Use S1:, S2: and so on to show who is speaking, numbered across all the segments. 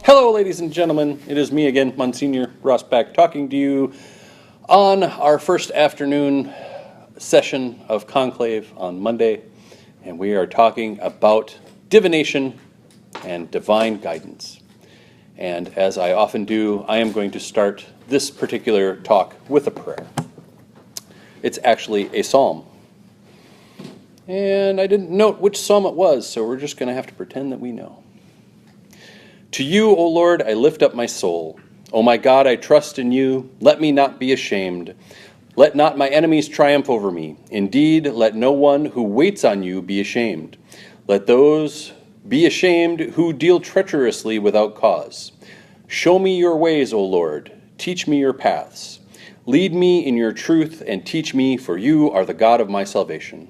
S1: Hello, ladies and gentlemen. It is me again, Monsignor Rassbach, talking to you on our first afternoon session of Conclave on Monday, and we are talking about divination and divine guidance. And as I often do, I am going to start this particular talk with a prayer. It's actually a psalm. And I didn't note which psalm it was, so we're just going to have to pretend that we know. To you, O Lord, I lift up my soul. O my God, I trust in you. Let me not be ashamed. Let not my enemies triumph over me. Indeed, let no one who waits on you be ashamed. Let those be ashamed who deal treacherously without cause. Show me your ways, O Lord. Teach me your paths. Lead me in your truth and teach me, for you are the God of my salvation.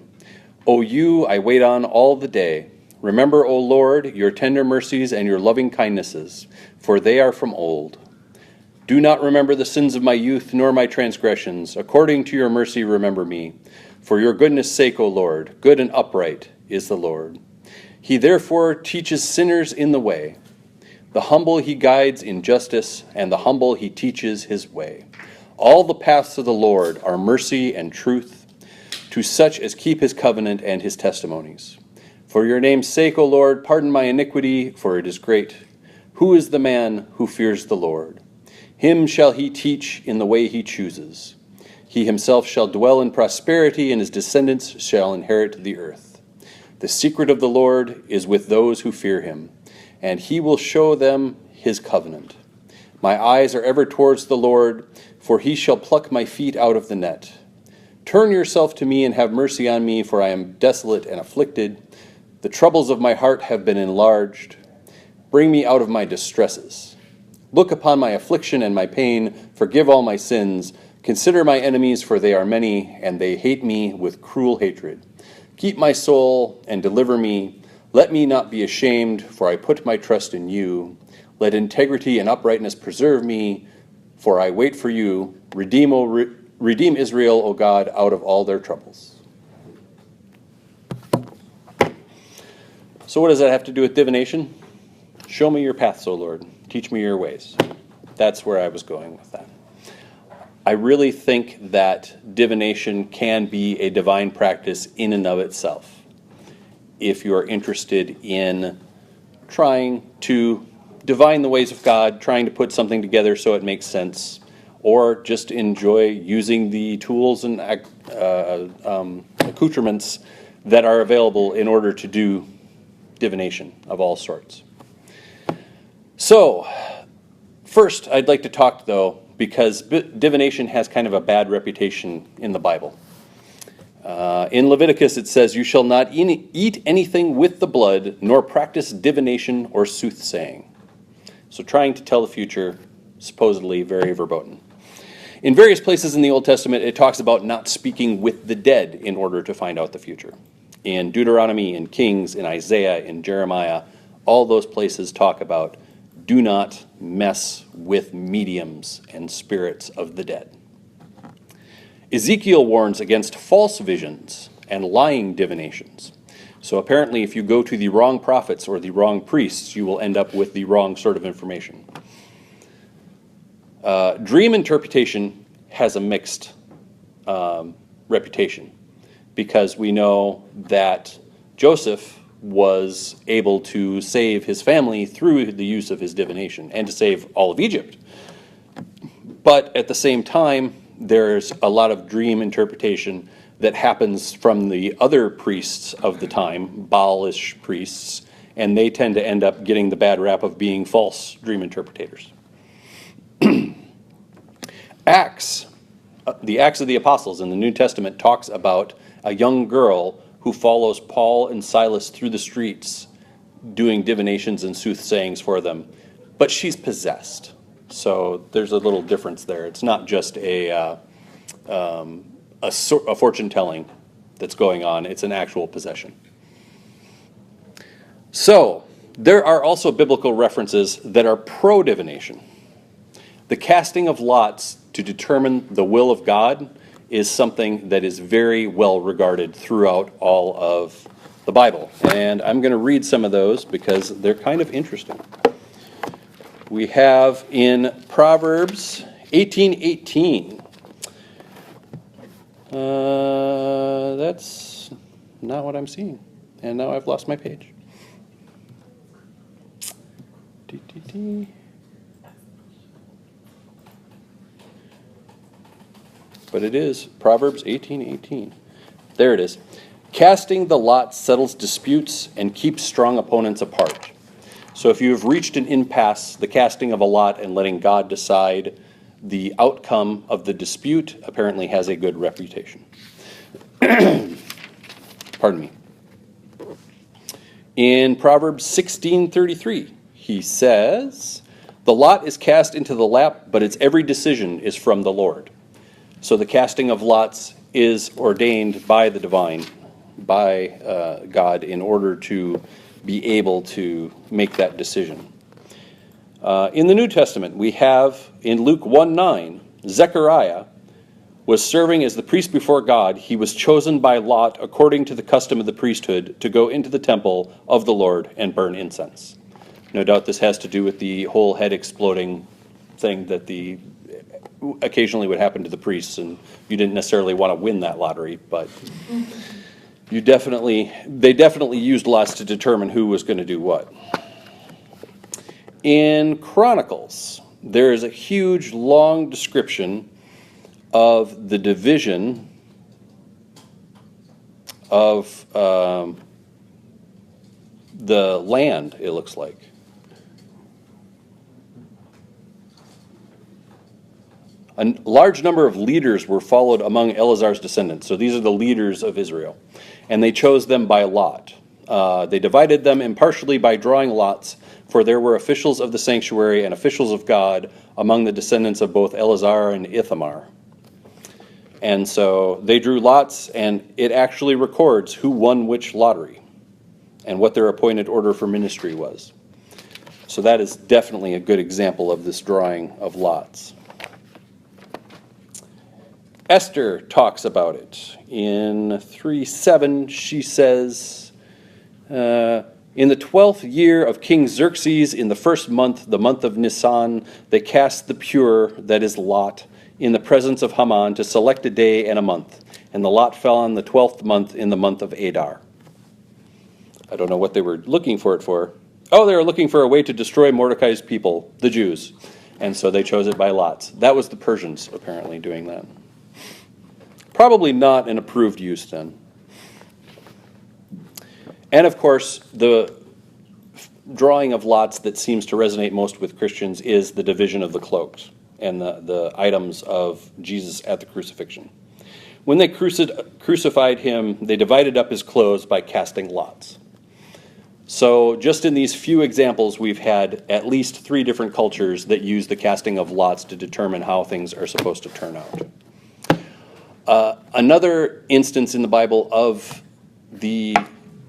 S1: O you I wait on all the day. Remember, O Lord, your tender mercies and your loving kindnesses, for they are from old. Do not remember the sins of my youth, nor my transgressions. According to your mercy, remember me. For your goodness' sake, O Lord, good and upright is the Lord. He therefore teaches sinners in the way. The humble he guides in justice, and the humble he teaches his way. All the paths of the Lord are mercy and truth, to such as keep his covenant and his testimonies. For your name's sake, O Lord, pardon my iniquity, for it is great. Who is the man who fears the Lord? Him shall he teach in the way he chooses. He himself shall dwell in prosperity, and his descendants shall inherit the earth. The secret of the Lord is with those who fear him, and he will show them his covenant. My eyes are ever towards the Lord, for he shall pluck my feet out of the net. Turn yourself to me and have mercy on me, for I am desolate and afflicted. The troubles of my heart have been enlarged. Bring me out of my distresses. Look upon my affliction and my pain. Forgive all my sins. Consider my enemies, for they are many, and they hate me with cruel hatred. Keep my soul and deliver me. Let me not be ashamed, for I put my trust in you. Let integrity and uprightness preserve me, for I wait for you. Redeem Israel, O God, out of all their troubles. So what does that have to do with divination? Show me your paths, O Lord. Teach me your ways. That's where I was going with that. I really think that divination can be a divine practice in and of itself. If you're interested in trying to divine the ways of God, trying to put something together so it makes sense, or just enjoy using the tools and accoutrements that are available in order to do divination of all sorts. So, first I'd like to talk, though, because divination has kind of a bad reputation in the Bible. In Leviticus it says, "You shall not eat anything with the blood, nor practice divination or soothsaying." So trying to tell the future, supposedly very verboten. In various places in the Old Testament, it talks about not speaking with the dead in order to find out the future. In Deuteronomy, in Kings, in Isaiah, in Jeremiah, all those places talk about do not mess with mediums and spirits of the dead. Ezekiel warns against false visions and lying divinations. So apparently if you go to the wrong prophets or the wrong priests, you will end up with the wrong sort of information. Dream interpretation has a mixed reputation, because we know that Joseph was able to save his family through the use of his divination and to save all of Egypt. But at the same time, there's a lot of dream interpretation that happens from the other priests of the time, Baalish priests, and they tend to end up getting the bad rap of being false dream interpreters. Acts, the Acts of the Apostles in the New Testament talks about a young girl who follows Paul and Silas through the streets doing divinations and soothsayings for them, but she's possessed. So there's a little difference there. It's not just a fortune telling that's going on. It's an actual possession. So There are also biblical references that are pro-divination. The casting of lots to determine the will of God is something that is very well regarded throughout all of the Bible. And I'm going to read some of those because they're kind of interesting. We have in Proverbs 18:18. That's not what I'm seeing. And now I've lost my page. But it is Proverbs 18:18. There it is. Casting the lot settles disputes and keeps strong opponents apart. So if you have reached an impasse, the casting of a lot and letting God decide the outcome of the dispute apparently has a good reputation. Pardon me. In Proverbs 16:33, he says, "The lot is cast into the lap, but its every decision is from the Lord." So the casting of lots is ordained by the divine, by God, in order to be able to make that decision. In the New Testament, we have in Luke 1:9, Zechariah was serving as the priest before God. He was chosen by lot according to the custom of the priesthood to go into the temple of the Lord and burn incense. No doubt this has to do with the whole head exploding thing that occasionally would happen to the priests, and you didn't necessarily want to win that lottery, but they definitely used lots to determine who was going to do what. In Chronicles, there is a huge, long description of the division of the land, it looks like. A large number of leaders were followed among Eleazar's descendants. So these are the leaders of Israel. And they chose them by lot. They divided them impartially by drawing lots, for there were officials of the sanctuary and officials of God among the descendants of both Eleazar and Ithamar. And so they drew lots, and it actually records who won which lottery and what their appointed order for ministry was. So that is definitely a good example of this drawing of lots. Esther talks about it. In 3:7, she says, in the 12th year of King Xerxes, in the first month, the month of Nisan, they cast the pure, that is lot, in the presence of Haman to select a day and a month. And the lot fell on the 12th month in the month of Adar. I don't know what they were looking for it for. Oh, they were looking for a way to destroy Mordecai's people, the Jews. And so they chose it by lots. That was the Persians, apparently, doing that. Probably not an approved use then. And of course, the drawing of lots that seems to resonate most with Christians is the division of the cloaks and the items of Jesus at the crucifixion. When they crucified him, they divided up his clothes by casting lots. So just in these few examples, we've had at least 3 different cultures that use the casting of lots to determine how things are supposed to turn out. Another instance in the Bible of the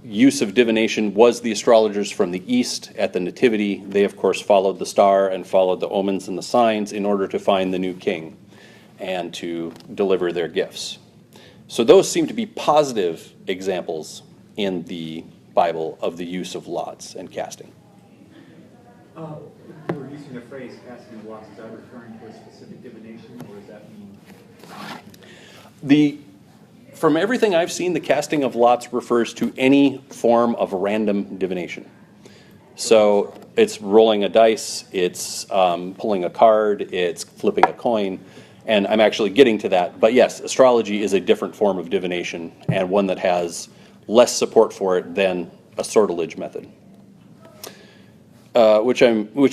S1: use of divination was the astrologers from the east at the Nativity. They, of course, followed the star and followed the omens and the signs in order to find the new king and to deliver their gifts. So those seem to be positive examples in the Bible of the use of lots and casting.
S2: We're using the phrase casting of lots. Is that referring to a specific divination, or does that mean...
S1: From everything I've seen, the casting of lots refers to any form of random divination. So it's rolling a dice, it's pulling a card, it's flipping a coin, and I'm actually getting to that. But yes, astrology is a different form of divination, and one that has less support for it than a sortilege method, which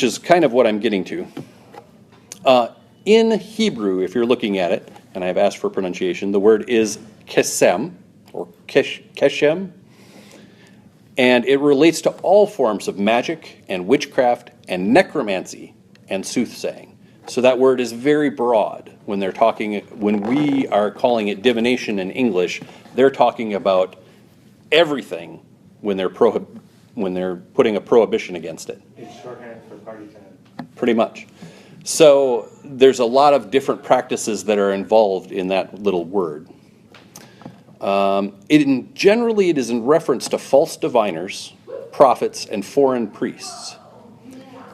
S1: is kind of what I'm getting to. In Hebrew, if you're looking at it, and I've asked for pronunciation, the word is kesem, or keshem, and it relates to all forms of magic and witchcraft and necromancy and soothsaying. So that word is very broad. When we are calling it divination in English, they're talking about everything when they're putting a prohibition against it.
S3: It's shorthand for party time.
S1: Pretty much. So there's a lot of different practices that are involved in that little word. Generally, it is in reference to false diviners, prophets, and foreign priests.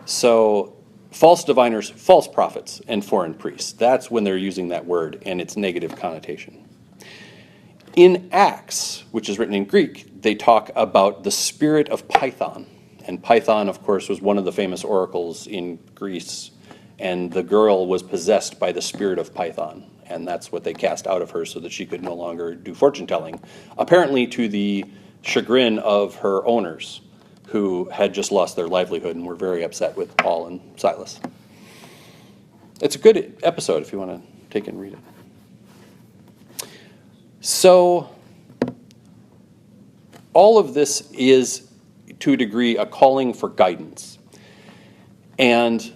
S1: So false diviners, false prophets, and foreign priests. That's when they're using that word and its negative connotation. In Acts, which is written in Greek, they talk about the spirit of Python. And Python, of course, was one of the famous oracles in Greece. And the girl was possessed by the spirit of Python. And that's what they cast out of her so that she could no longer do fortune telling. Apparently to the chagrin of her owners, who had just lost their livelihood and were very upset with Paul and Silas. It's a good episode if you want to take and read it. So, all of this is, to a degree, a calling for guidance. And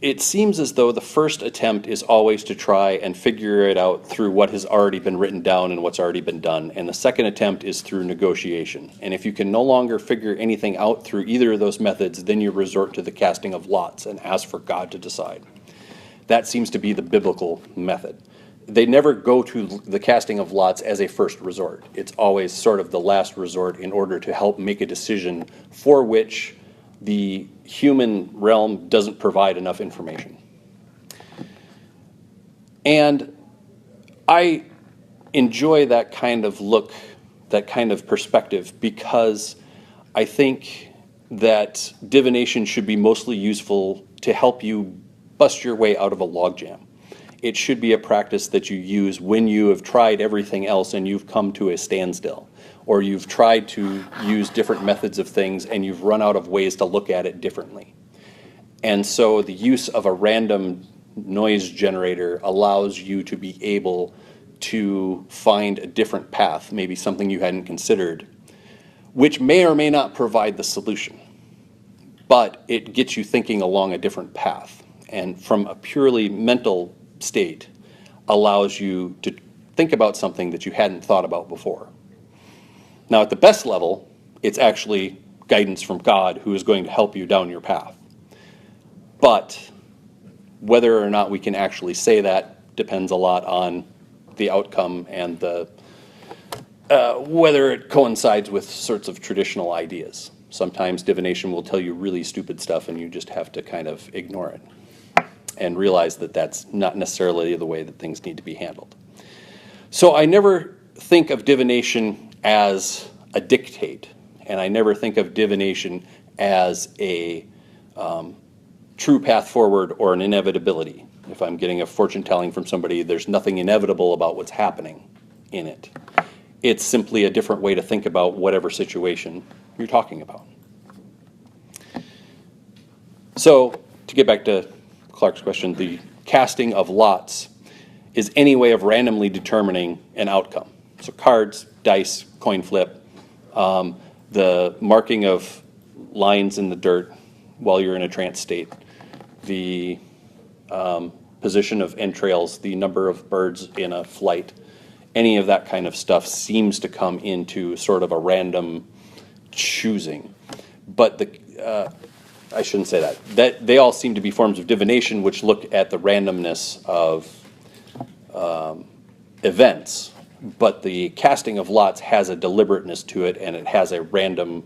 S1: it seems as though the first attempt is always to try and figure it out through what has already been written down and what's already been done. And the second attempt is through negotiation. And if you can no longer figure anything out through either of those methods, then you resort to the casting of lots and ask for God to decide. That seems to be the biblical method. They never go to the casting of lots as a first resort. It's always sort of the last resort in order to help make a decision for which the human realm doesn't provide enough information. And I enjoy that kind of look, that kind of perspective, because I think that divination should be mostly useful to help you bust your way out of a logjam. It should be a practice that you use when you have tried everything else and you've come to a standstill, or you've tried to use different methods of things and you've run out of ways to look at it differently. And so the use of a random noise generator allows you to be able to find a different path, maybe something you hadn't considered, which may or may not provide the solution, but it gets you thinking along a different path. And from a purely mental state, allows you to think about something that you hadn't thought about before. Now, at the best level, it's actually guidance from God who is going to help you down your path. But whether or not we can actually say that depends a lot on the outcome and the whether it coincides with sorts of traditional ideas. Sometimes divination will tell you really stupid stuff and you just have to kind of ignore it and realize that that's not necessarily the way that things need to be handled. So I never think of divination as a dictate, and I never think of divination as a true path forward or an inevitability. If I'm getting a fortune telling from somebody, there's nothing inevitable about what's happening in it. It's simply a different way to think about whatever situation you're talking about. So, to get back to Clark's question, the casting of lots is any way of randomly determining an outcome. So cards, dice, coin flip, the marking of lines in the dirt while you're in a trance state, the position of entrails, the number of birds in a flight, any of that kind of stuff seems to come into sort of a random choosing. But I shouldn't say that. They all seem to be forms of divination which look at the randomness of events. But the casting of lots has a deliberateness to it, and it has a random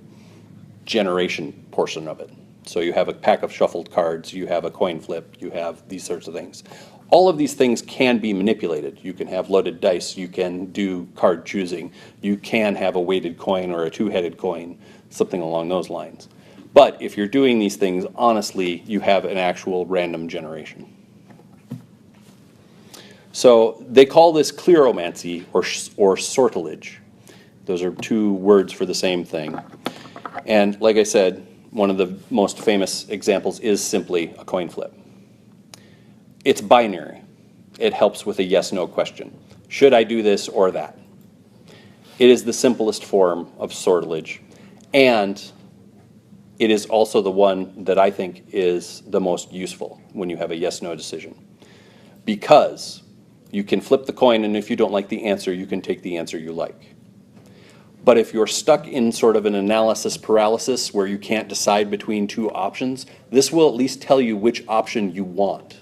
S1: generation portion of it. So you have a pack of shuffled cards, you have a coin flip, you have these sorts of things. All of these things can be manipulated. You can have loaded dice, you can do card choosing, you can have a weighted coin or a two-headed coin, something along those lines. But if you're doing these things honestly, you have an actual random generation. So they call this cleromancy or sortilege. Those are two words for the same thing. And like I said, one of the most famous examples is simply a coin flip. It's binary. It helps with a yes-no question. Should I do this or that? It is the simplest form of sortilege, and it is also the one that I think is the most useful when you have a yes-no decision. Because you can flip the coin, and if you don't like the answer, you can take the answer you like. But if you're stuck in sort of an analysis paralysis where you can't decide between two options, this will at least tell you which option you want,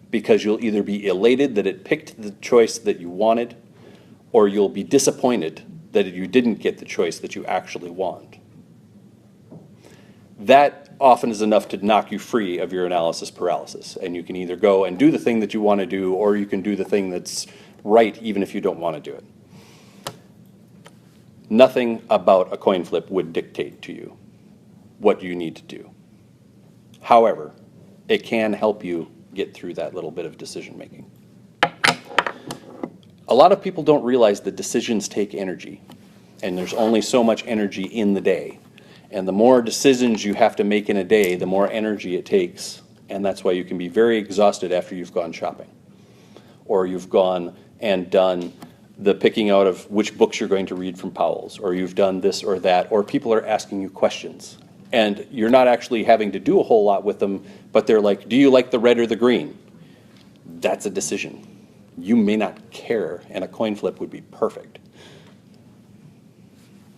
S1: because you'll either be elated that it picked the choice that you wanted, or you'll be disappointed that you didn't get the choice that you actually want. That often is enough to knock you free of your analysis paralysis, and you can either go and do the thing that you want to do, or you can do the thing that's right even if you don't want to do it. Nothing about a coin flip would dictate to you what you need to do. However, it can help you get through that little bit of decision making. A lot of people don't realize that decisions take energy, and there's only so much energy in the day. And the more decisions you have to make in a day, the more energy it takes. And that's why you can be very exhausted after you've gone shopping, or you've gone and done the picking out of which books you're going to read from Powell's, or you've done this or that, or people are asking you questions. And you're not actually having to do a whole lot with them, but they're like, do you like the red or the green? That's a decision. You may not care, and a coin flip would be perfect.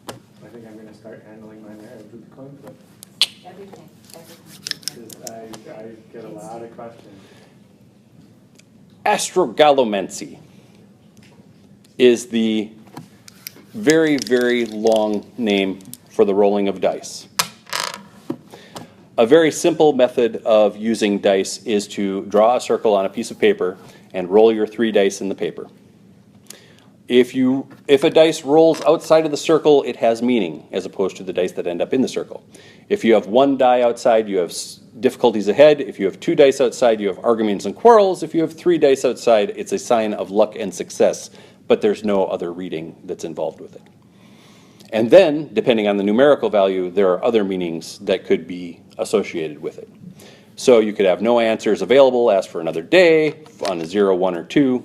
S3: I think I'm going to start handling my marriage with the coin flip.
S4: Everything.
S3: 'Cause I get a lot of questions.
S1: Astrology is the very, very long name for the rolling of dice. A very simple method of using dice is to draw a circle on a piece of paper and roll your 3 dice in the paper. If a dice rolls outside of the circle, it has meaning, as opposed to the dice that end up in the circle. If you have 1 die outside, you have difficulties ahead. If you have 2 dice outside, you have arguments and quarrels. If you have 3 dice outside, it's a sign of luck and success, but there's no other reading that's involved with it. And then, depending on the numerical value, there are other meanings that could be associated with it. So you could have no answers available, ask for another day, on a 0, 1, or 2.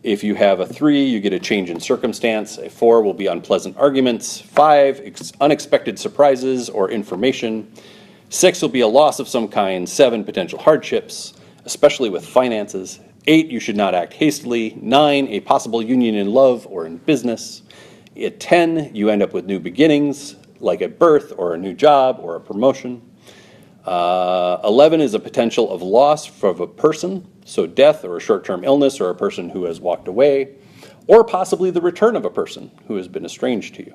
S1: If you have a 3, you get a change in circumstance. A 4 will be unpleasant arguments. 5, unexpected surprises or information. 6 will be a loss of some kind. 7, potential hardships, especially with finances. 8, you should not act hastily. 9, a possible union in love or in business. At 10, you end up with new beginnings, like a birth or a new job or a promotion. 11 is a potential of loss of a person, so death or a short-term illness or a person who has walked away, or possibly the return of a person who has been estranged to you.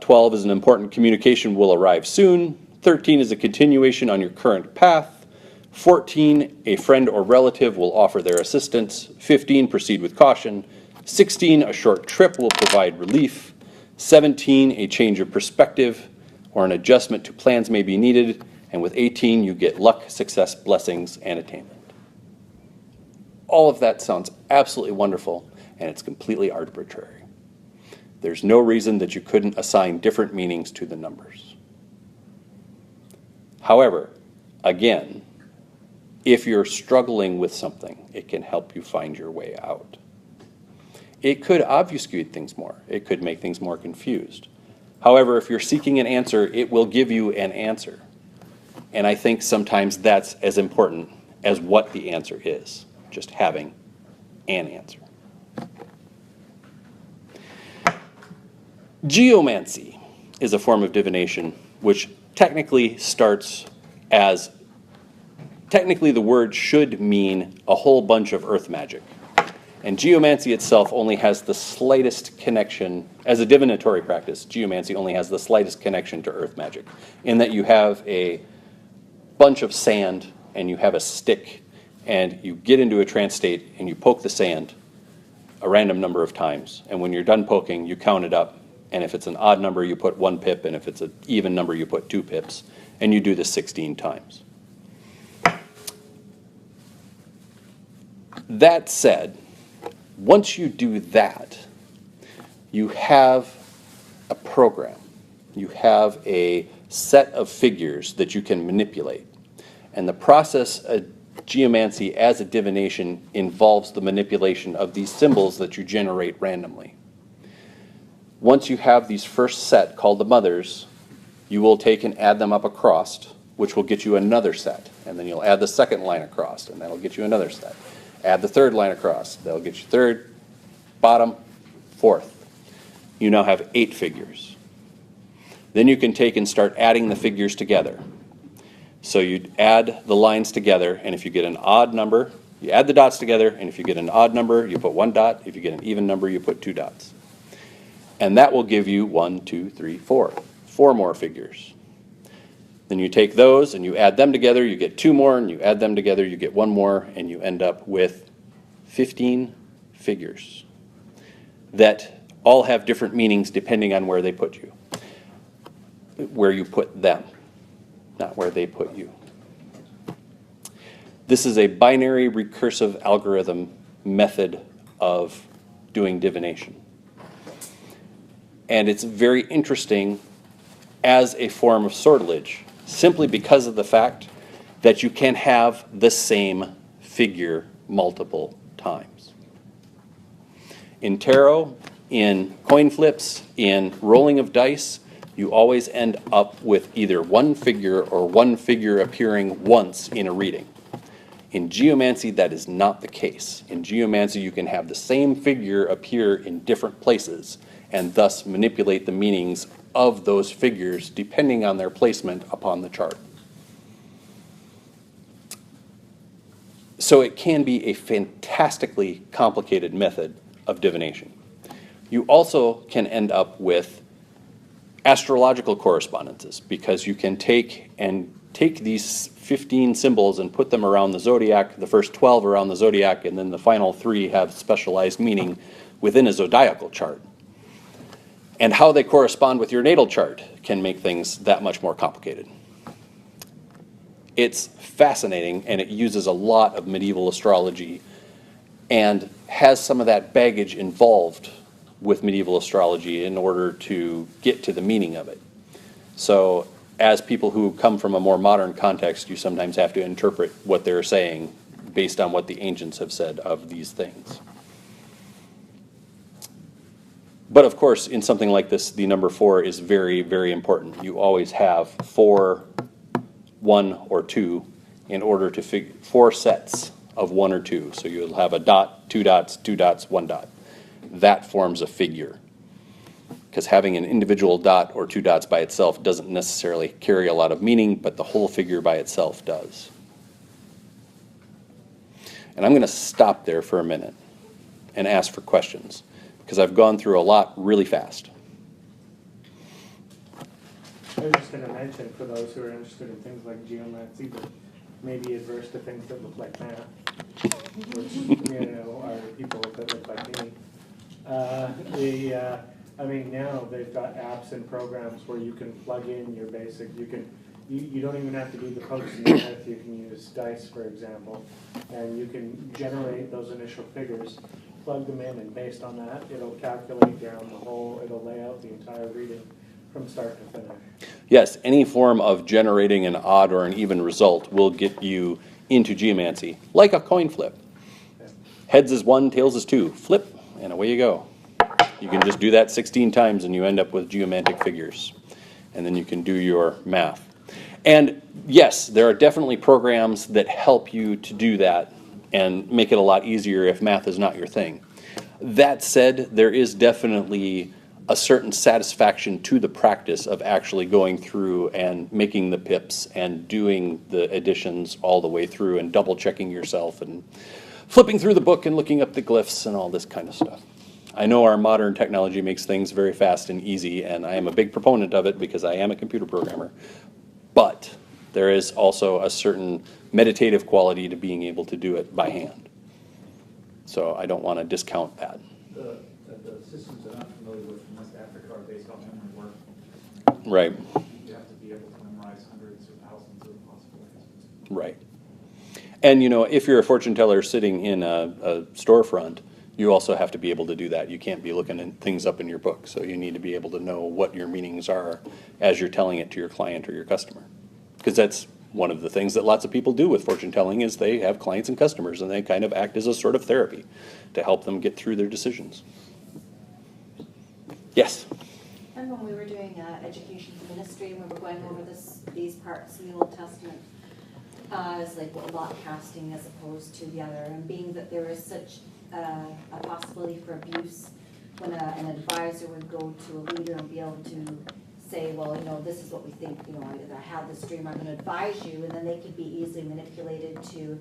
S1: 12 is an important communication will arrive soon. 13 is a continuation on your current path. 14, a friend or relative will offer their assistance. 15, proceed with caution. 16, a short trip will provide relief. 17, a change of perspective or an adjustment to plans may be needed. And with 18, you get luck, success, blessings, and attainment. All of that sounds absolutely wonderful, and it's completely arbitrary. There's no reason that you couldn't assign different meanings to the numbers. However, again, if you're struggling with something, it can help you find your way out. It could obfuscate things more. It could make things more confused. However, if you're seeking an answer, it will give you an answer. And I think sometimes that's as important as what the answer is, just having an answer. Geomancy is a form of divination which technically starts as, technically the word should mean a whole bunch of earth magic. And geomancy itself only has the slightest connection, as a divinatory practice, geomancy only has the slightest connection to earth magic, in that you have a bunch of sand and you have a stick and you get into a trance state and you poke the sand a random number of times. And when you're done poking, you count it up. And if it's an odd number, you put 1 pip, and if it's an even number, you put 2 pips. And you do this 16 times. That said, once you do that, you have a program. You have a set of figures that you can manipulate. And the process of geomancy as a divination involves the manipulation of these symbols that you generate randomly. Once you have these first set called the mothers, you will take and add them up across, which will get you another set. And then you'll add the second line across, and that'll get you another set. Add the third line across, that'll get you third, bottom, fourth. you now have 8 figures. Then you can take and start adding the figures together. So you add the lines together, and if you get an odd number, you add the dots together, and if you get an odd number, you put 1 dot. If you get an even number, you put 2 dots. And that will give you 1, 2, 3, 4. 4 more figures. Then you take those and you add them together, you get 2 more, and you add them together, you get 1 more, and you end up with 15 figures that all have different meanings depending on where they put you. Where you put them, not where they put you. This is a binary recursive algorithm method of doing divination. And it's very interesting as a form of sortilege, simply because of the fact that you can have the same figure multiple times. In tarot, in coin flips, in rolling of dice, you always end up with either one figure or one figure appearing once in a reading. In geomancy, that is not the case. In geomancy, you can have the same figure appear in different places and thus manipulate the meanings of those figures depending on their placement upon the chart. So it can be a fantastically complicated method of divination. You also can end up with astrological correspondences, because you can take these 15 symbols and put them around the zodiac, the first 12 around the zodiac, and then the final 3 have specialized meaning within a zodiacal chart. And how they correspond with your natal chart can make things that much more complicated. It's fascinating, and it uses a lot of medieval astrology and has some of that baggage involved with medieval astrology in order to get to the meaning of it. So as people who come from a more modern context, you sometimes have to interpret what they're saying based on what the ancients have said of these things. But of course, in something like this, the number 4 is very, very important. You always have 4, 1, or 2 in order to figure 4 sets of 1 or 2. So you'll have a dot, 2 dots, 2 dots, 1 dot. That forms a figure. Because having an individual dot or 2 dots by itself doesn't necessarily carry a lot of meaning, but the whole figure by itself does. And I'm going to stop there for a minute and ask for questions, because I've gone through a lot really fast.
S3: I was just going to mention, for those who are interested in things like geomancy, but maybe adverse to things that look like math, which, are people that look like me. I mean, now they've got apps and programs where you can plug in your basic, you don't even have to do the posts and math, you can use dice, for example, and you can generate those initial figures, plug them in, and based on that, it'll calculate down the whole, it'll lay out the entire reading from start to finish. Yes,
S1: any form of generating an odd or an even result will get you into geomancy, like a coin flip.
S3: Yeah.
S1: Heads is 1, tails is 2. Flip, and away you go. You can just do that 16 times and you end up with geomantic figures. And then you can do your math. And yes, there are definitely programs that help you to do that and make it a lot easier if math is not your thing. That said, there is definitely a certain satisfaction to the practice of actually going through and making the pips and doing the additions all the way through and double checking yourself and flipping through the book and looking up the glyphs and all this kind of stuff. I know our modern technology makes things very fast and easy, and I am a big proponent of it because I am a computer programmer. But there is also a certain meditative quality to being able to do it by hand. So I don't want to discount that.
S2: The systems I'm not familiar with in West Africa are based on memory work.
S1: Right.
S2: You have to be able to memorize hundreds or thousands of possibilities.
S1: Right. And if you're a fortune teller sitting in a storefront, you also have to be able to do that. You can't be looking at things up in your book, so you need to be able to know what your meanings are as you're telling it to your client or your customer. Because that's one of the things that lots of people do with fortune telling is they have clients and customers, and they kind of act as a sort of therapy to help them get through their decisions. Yes?
S4: And when we were doing education for ministry, and we were going over these parts in the Old Testament, it's like lot casting as opposed to the other, and being that there is such a possibility for abuse when an advisor would go to a leader and be able to say, well, this is what we think, I had this dream, I'm gonna advise you, and then they could be easily manipulated to,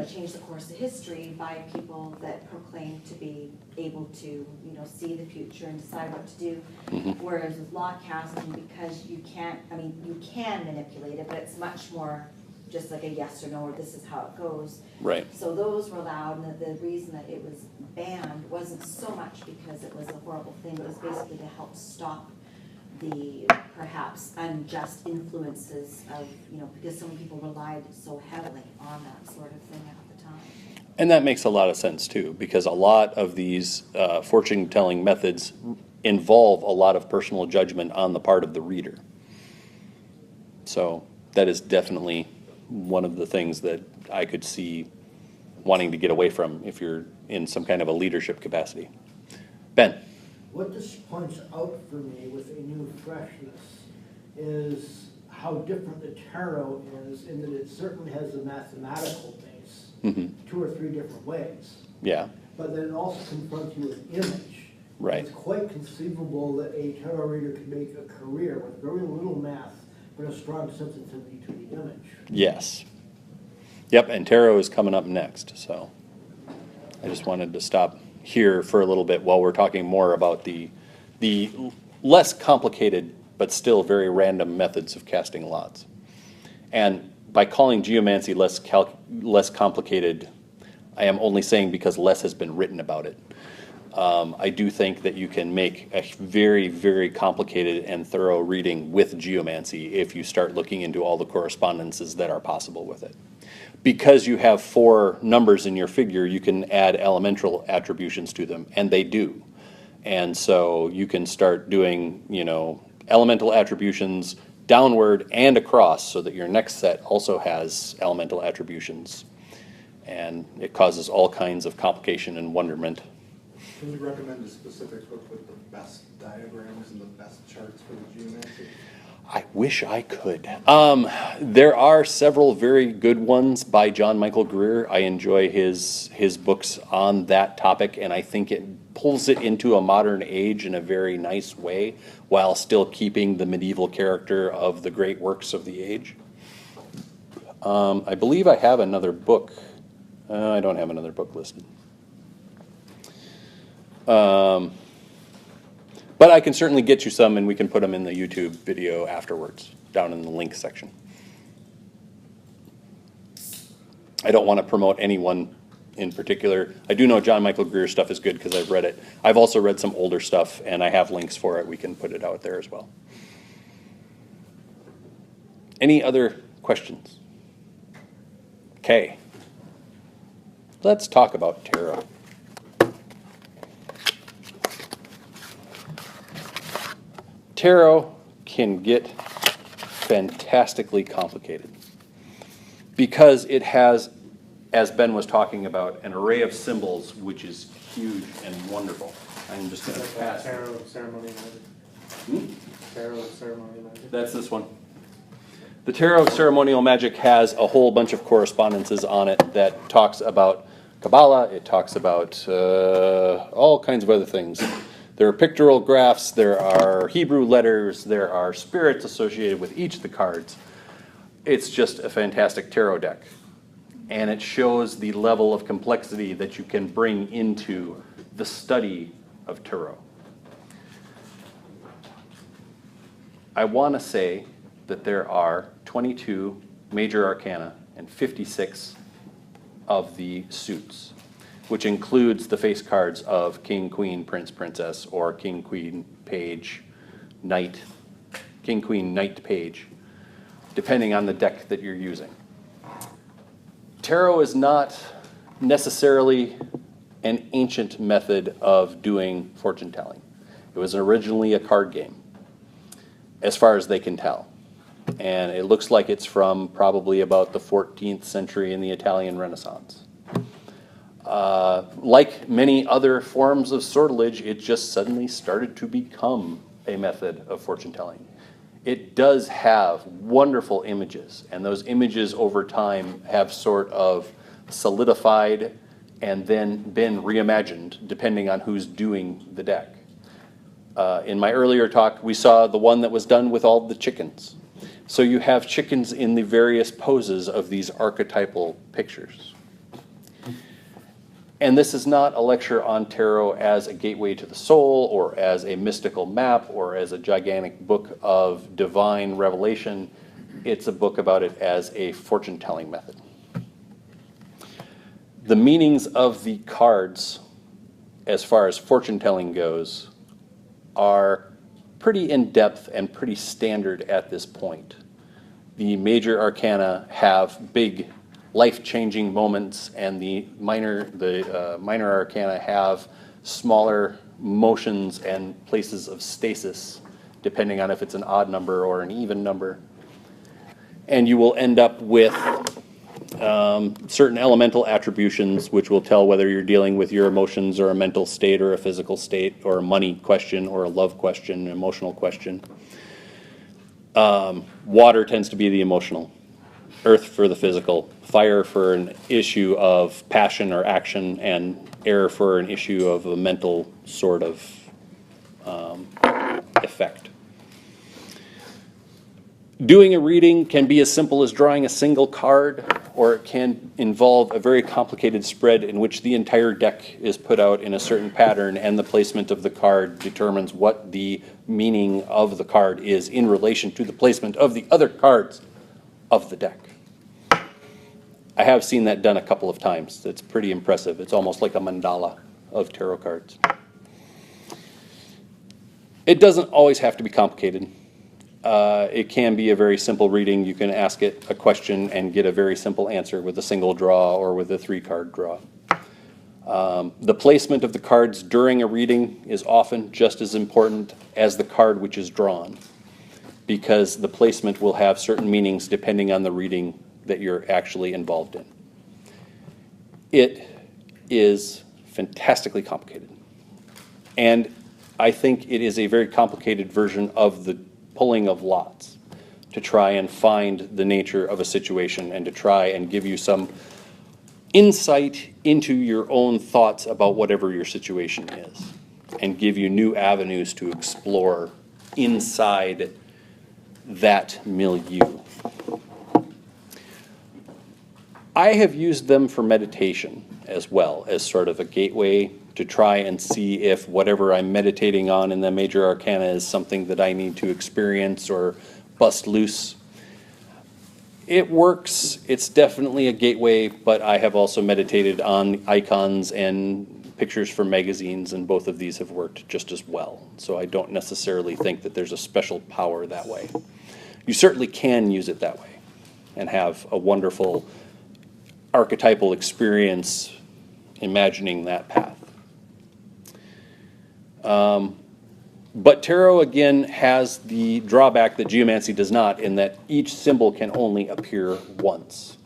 S4: change the course of history by people that proclaim to be able to, see the future and decide what to do. Whereas with lot casting, because you can't, you can manipulate it, but it's much more just like a yes or no, or this is how it goes.
S1: Right.
S4: So those were allowed, and the reason that it was banned wasn't so much because it was a horrible thing, it was basically to help stop the perhaps unjust influences of, because some people relied so heavily on that sort of thing at the time.
S1: And that makes a lot of sense too, because a lot of these fortune-telling methods involve a lot of personal judgment on the part of the reader. So that is definitely one of the things that I could see wanting to get away from if you're in some kind of a leadership capacity. Ben?
S5: What this points out for me with a new freshness is how different the tarot is in that it certainly has a mathematical base, 2 or 3 different ways.
S1: Yeah.
S5: But then it also confronts you with image.
S1: Right.
S5: It's quite conceivable that a tarot reader could make a career with very little math, but a strong sensitivity to the image.
S1: Yes. Yep, and tarot is coming up next, so I just wanted to stop here for a little bit while we're talking more about the less complicated but still very random methods of casting lots. And by calling geomancy less complicated, I am only saying because less has been written about it. I do think that you can make a very, very complicated and thorough reading with geomancy if you start looking into all the correspondences that are possible with it. Because you have 4 numbers in your figure, you can add elemental attributions to them, and they do. And so you can start doing, elemental attributions downward and across so that your next set also has elemental attributions. And it causes all kinds of complication and wonderment.
S6: Can you recommend a specific book with the best diagrams and the best charts for the geomancy?
S1: I wish I could. There are several very good ones by John Michael Greer. I enjoy his books on that topic, and I think it pulls it into a modern age in a very nice way while still keeping the medieval character of the great works of the age. I believe I have another book. I don't have another book listed. But I can certainly get you some, and we can put them in the YouTube video afterwards, down in the link section. I don't want to promote anyone in particular. I do know John Michael Greer's stuff is good because I've read it. I've also read some older stuff, and I have links for it. We can put it out there as well. Any other questions? Okay. Let's talk about tarot. Tarot can get fantastically complicated because it has, as Ben was talking about, an array of symbols which is huge and wonderful. I'm just going to pass.
S3: Tarot of ceremony magic. Tarot of ceremony magic.
S1: That's this one. The Tarot of Ceremonial Magic has a whole bunch of correspondences on it that talks about Kabbalah. It talks about all kinds of other things. There are pictorial graphs, there are Hebrew letters, there are spirits associated with each of the cards. It's just a fantastic tarot deck. And it shows the level of complexity that you can bring into the study of tarot. I want to say that there are 22 major arcana and 56 of the suits, which includes the face cards of King, Queen, Prince, Princess, or King, Queen, Page, Knight, King, Queen, Knight, Page, depending on the deck that you're using. Tarot is not necessarily an ancient method of doing fortune telling. It was originally a card game, as far as they can tell. And it looks like it's from probably about the 14th century in the Italian Renaissance. Like many other forms of sortilege, it just suddenly started to become a method of fortune telling. It does have wonderful images, and those images over time have sort of solidified and then been reimagined depending on who's doing the deck. In my earlier talk, we saw the one that was done with all the chickens. So you have chickens in the various poses of these archetypal pictures. And this is not a lecture on tarot as a gateway to the soul, or as a mystical map, or as a gigantic book of divine revelation. It's a book about it as a fortune-telling method. The meanings of the cards, as far as fortune-telling goes, are pretty in-depth and pretty standard at this point. The major arcana have big life-changing moments, and the minor arcana have smaller motions and places of stasis, depending on if it's an odd number or an even number. And you will end up with certain elemental attributions, which will tell whether you're dealing with your emotions or a mental state or a physical state or a money question or a love question, an emotional question. Water tends to be the emotional, earth for the physical, fire for an issue of passion or action, and air for an issue of a mental sort of effect. Doing a reading can be as simple as drawing a single card, or it can involve a very complicated spread in which the entire deck is put out in a certain pattern, and the placement of the card determines what the meaning of the card is in relation to the placement of the other cards of the deck. I have seen that done a couple of times. It's pretty impressive. It's almost like a mandala of tarot cards. It doesn't always have to be complicated. It can be a very simple reading. You can ask it a question and get a very simple answer with a single draw or with a 3-card draw. The placement of the cards during a reading is often just as important as the card which is drawn, because the placement will have certain meanings depending on the reading that you're actually involved in. It is fantastically complicated. And I think it is a very complicated version of the pulling of lots to try and find the nature of a situation and to try and give you some insight into your own thoughts about whatever your situation is, and give you new avenues to explore inside that milieu. I have used them for meditation as well, as sort of a gateway to try and see if whatever I'm meditating on in the major arcana is something that I need to experience or bust loose. It works. It's definitely a gateway, but I have also meditated on icons and pictures from magazines, and both of these have worked just as well. So I don't necessarily think that there's a special power that way. You certainly can use it that way and have a wonderful archetypal experience imagining that path. But tarot, again, has the drawback that geomancy does not, in that each symbol can only appear once.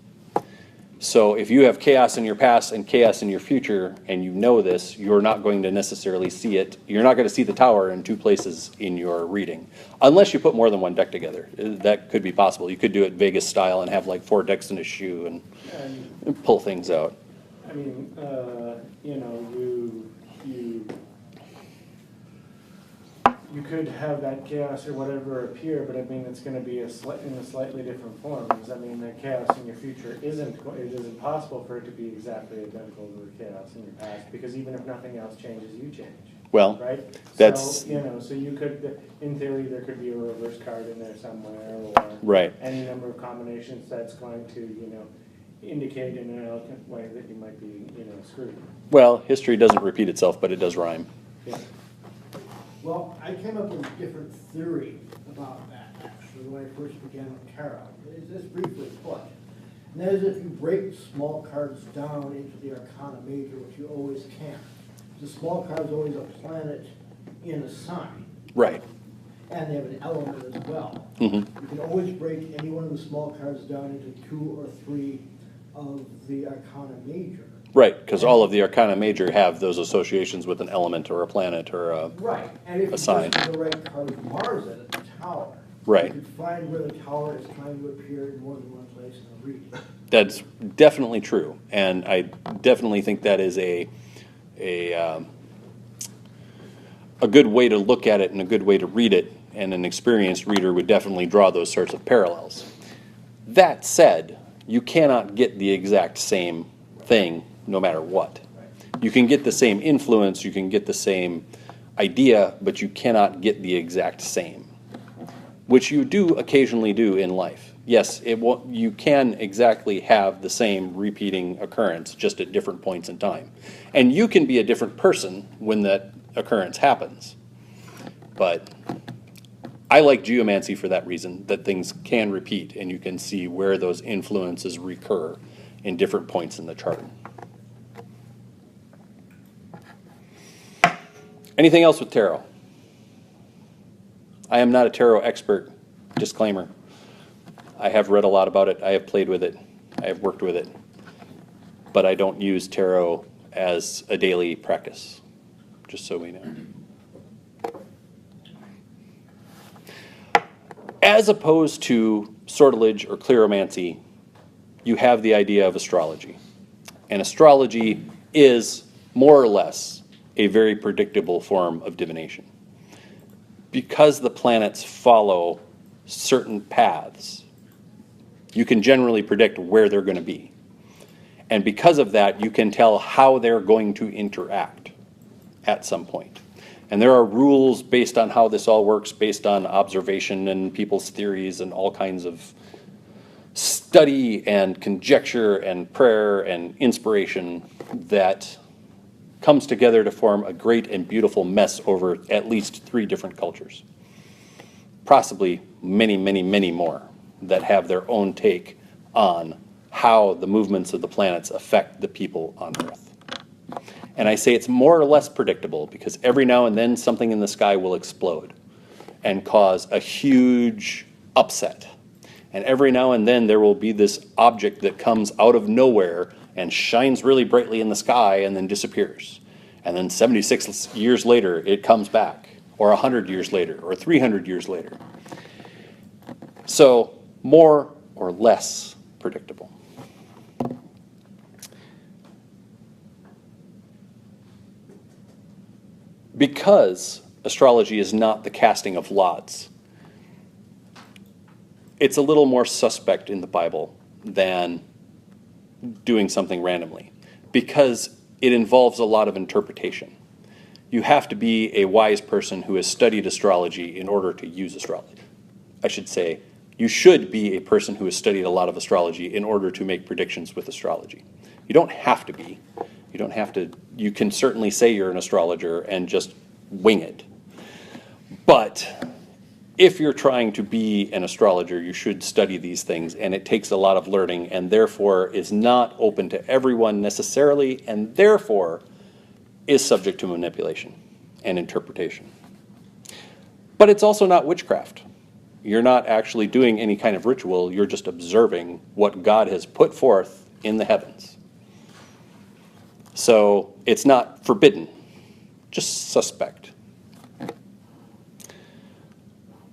S1: So if you have chaos in your past and chaos in your future, and you know this, you're not going to necessarily see it. You're not going to see the tower in 2 places in your reading, unless you put more than one deck together. That could be possible. You could do it Vegas style and have like 4 decks in a shoe and pull things out.
S3: I mean, you know, you could have that chaos or whatever appear, but I mean, it's going to be in a slightly different form. Because I mean, the chaos in your future it isn't possible for it to be exactly identical to the chaos in your past, because even if nothing else changes, you change.
S1: Well,
S3: right?
S1: that's...
S3: So, you know, so you could, in theory, there could be a reverse card in there somewhere, or
S1: right.
S3: any number of combinations that's going to, you know, indicate in an elegant way that you might be, you know, screwed.
S1: Well, history doesn't repeat itself, but it does rhyme.
S3: Yeah.
S5: Well, I came up with a different theory about that, actually, when I first began with tarot. It's just briefly put. And that is, if you break small cards down into the arcana major, which you always can, the small card is always a planet in a sign.
S1: Right.
S5: And they have an element as well.
S1: Mm-hmm.
S5: You can always break any one of the small cards down into 2 or 3 of the arcana major.
S1: Right, because all of the arcana major have those associations with an element or a planet or a...
S5: Right, and if you
S1: sign.
S5: put the right card with Mars in it, the tower,
S1: Right.
S5: you could find where the tower is trying to appear in more than one place in the reading.
S1: That's definitely true, and I definitely think that is a good way to look at it and a good way to read it, and an experienced reader would definitely draw those sorts of parallels. That said, you cannot get the exact same thing no matter what. You can get the same influence, you can get the same idea, but you cannot get the exact same, which you do occasionally do in life. Yes, you can exactly have the same repeating occurrence, just at different points in time. And you can be a different person when that occurrence happens. But I like geomancy for that reason, that things can repeat, and you can see where those influences recur in different points in the chart. Anything else with tarot? I am not a tarot expert, disclaimer. I have read a lot about it, I have played with it, I have worked with it, but I don't use tarot as a daily practice, just so we know. As opposed to sortilege or cleromancy, you have the idea of astrology. And astrology is more or less a very predictable form of divination. Because the planets follow certain paths, you can generally predict where they're going to be. And because of that, you can tell how they're going to interact at some point. And there are rules based on how this all works, based on observation and people's theories and all kinds of study and conjecture and prayer and inspiration that comes together to form a great and beautiful mess over at least 3 different cultures. Possibly many, many, many more that have their own take on how the movements of the planets affect the people on Earth. And I say it's more or less predictable because every now and then something in the sky will explode and cause a huge upset. And every now and then there will be this object that comes out of nowhere and shines really brightly in the sky and then disappears. And then 76 years later it comes back, or 100 years later, or 300 years later. So more or less predictable. Because astrology is not the casting of lots, it's a little more suspect in the Bible than doing something randomly, because it involves a lot of interpretation. You have to be a wise person who has studied astrology in order to use astrology. I should say, you should be a person who has studied a lot of astrology in order to make predictions with astrology. You don't have to be. You don't have to. You can certainly say you're an astrologer and just wing it. But if you're trying to be an astrologer, you should study these things, and it takes a lot of learning, and therefore is not open to everyone necessarily, and therefore is subject to manipulation and interpretation. But it's also not witchcraft. You're not actually doing any kind of ritual, you're just observing what God has put forth in the heavens. So it's not forbidden, just suspect.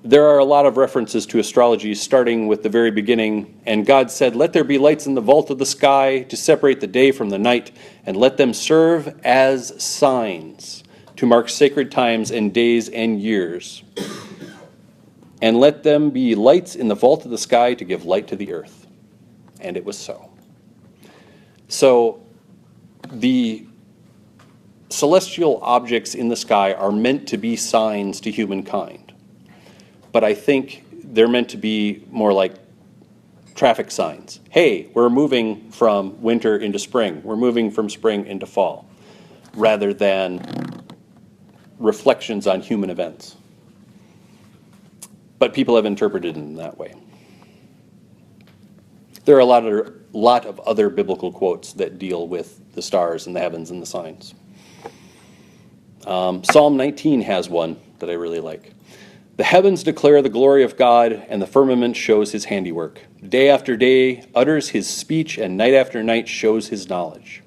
S1: There are a lot of references to astrology starting with the very beginning. And God said, "Let there be lights in the vault of the sky to separate the day from the night, and let them serve as signs to mark sacred times and days and years. And let them be lights in the vault of the sky to give light to the earth." And it was so. So the celestial objects in the sky are meant to be signs to humankind. But I think they're meant to be more like traffic signs. Hey, we're moving from winter into spring. We're moving from spring into fall, rather than reflections on human events. But people have interpreted it in that way. There are a lot of other biblical quotes that deal with the stars and the heavens and the signs. Psalm 19 has one that I really like. "The heavens declare the glory of God, and the firmament shows his handiwork. Day after day utters his speech, and night after night shows his knowledge.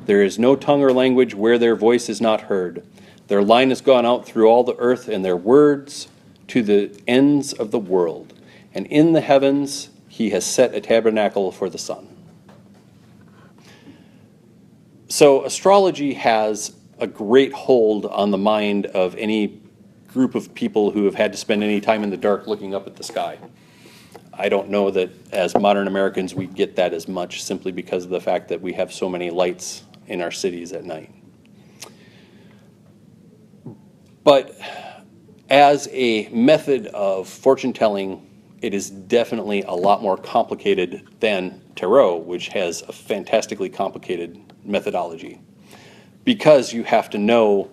S1: There is no tongue or language where their voice is not heard. Their line has gone out through all the earth, and their words to the ends of the world. And in the heavens he has set a tabernacle for the sun." So astrology has a great hold on the mind of any group of people who have had to spend any time in the dark looking up at the sky. I don't know that as modern Americans we get that as much, simply because of the fact that we have so many lights in our cities at night. But as a method of fortune telling, it is definitely a lot more complicated than tarot, which has a fantastically complicated methodology, because you have to know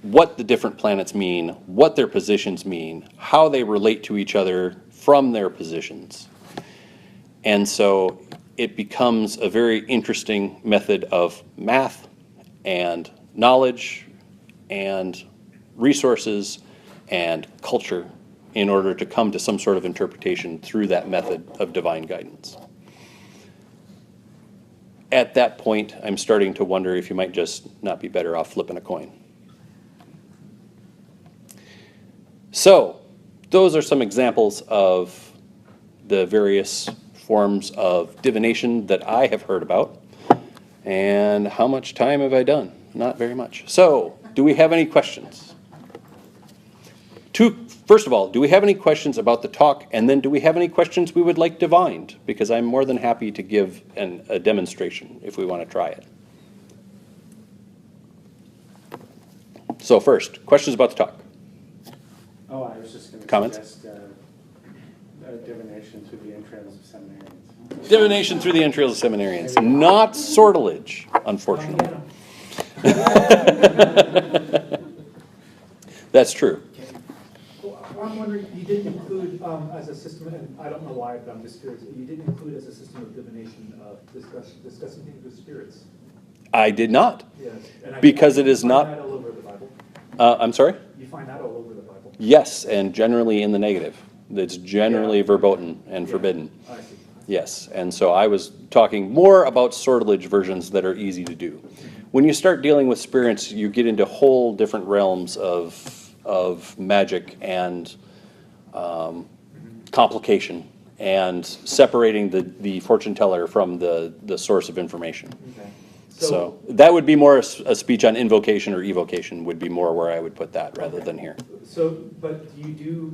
S1: what the different planets mean, what their positions mean, how they relate to each other from their positions. And so it becomes a very interesting method of math and knowledge and resources and culture in order to come to some sort of interpretation through that method of divine guidance. At that point, I'm starting to wonder if you might just not be better off flipping a coin. So, those are some examples of the various forms of divination that I have heard about. And how much time have I done? Not very much. So, do we have any questions? First of all, do we have any questions about the talk? And then do we have any questions we would like divined? Because I'm more than happy to give a demonstration if we want to try it. So first, questions about the talk.
S3: Oh, I was just going to
S1: Comments?
S3: suggest divination through the entrails of seminarians.
S1: Divination through the entrails of seminarians. Not sortilege, unfortunately. That's true.
S2: Well, I'm wondering, you didn't include as a system, and I don't know why, but I'm just curious, you didn't include as a system of divination discussing things with spirits.
S1: I did not.
S2: Yes. And
S1: Because it is
S2: you
S1: not-
S2: find that all over the Bible.
S1: I'm sorry?
S2: You find that all over the Bible.
S1: Yes, and generally in the negative. It's generally verboten and
S2: Yeah.
S1: forbidden.
S2: I see.
S1: Yes, and so I was talking more about sortilege versions that are easy to do. When you start dealing with spirits, you get into whole different realms of magic and complication, and separating the fortune teller from the source of information.
S2: Okay.
S1: So that would be more a speech on invocation or evocation would be more where I would put that rather than here.
S2: So, but do you do